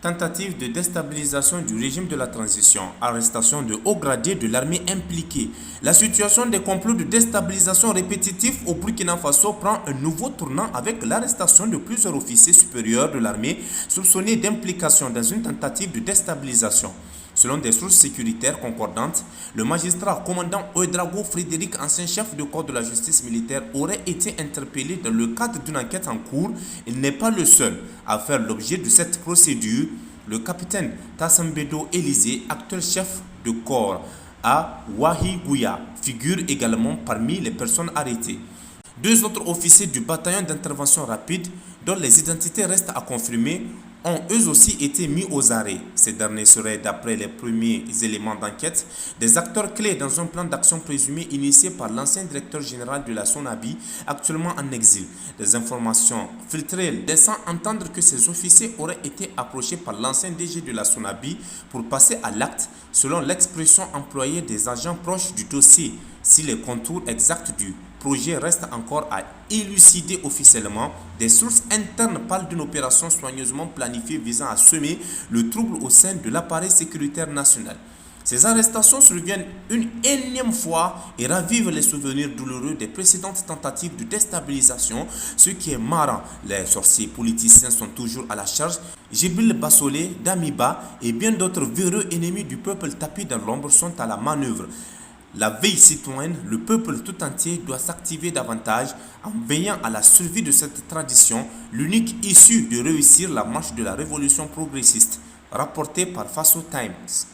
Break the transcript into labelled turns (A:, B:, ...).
A: Tentative de déstabilisation du régime de la transition, arrestation de hauts gradés de l'armée impliquée. La situation des complots de déstabilisation répétitifs au Burkina Faso prend un nouveau tournant avec l'arrestation de plusieurs officiers supérieurs de l'armée soupçonnés d'implication dans une tentative de déstabilisation. Selon des sources sécuritaires concordantes, le magistrat commandant Ouedraogo Frédéric, ancien chef de corps de la justice militaire, aurait été interpellé dans le cadre d'une enquête en cours. Il n'est pas le seul à faire l'objet de cette procédure. Le capitaine Tassambedo Élysée, actuel chef de corps à Ouahigouya, figure également parmi les personnes arrêtées. Deux autres officiers du bataillon d'intervention rapide, dont les identités restent à confirmer, ont eux aussi été mis aux arrêts. Ces derniers seraient, d'après les premiers éléments d'enquête, des acteurs clés dans un plan d'action présumé initié par l'ancien directeur général de la SONABI, actuellement en exil. Des informations filtrées laissant entendre que ces officiers auraient été approchés par l'ancien DG de la SONABI pour passer à l'acte, selon l'expression employée des agents proches du dossier, si les contours exacts du projet reste encore à élucider officiellement. Des sources internes parlent d'une opération soigneusement planifiée visant à semer le trouble au sein de l'appareil sécuritaire national. Ces arrestations surviennent une énième fois et ravivent les souvenirs douloureux des précédentes tentatives de déstabilisation. Ce qui est marrant, les sorciers politiciens sont toujours à la charge. Djibril Bassolé, Damiba et bien d'autres véreux ennemis du peuple tapis dans l'ombre sont à la manœuvre. La veille citoyenne, le peuple tout entier doit s'activer davantage en veillant à la survie de cette tradition, l'unique issue de réussir la marche de la révolution progressiste, rapportée par Faso Times.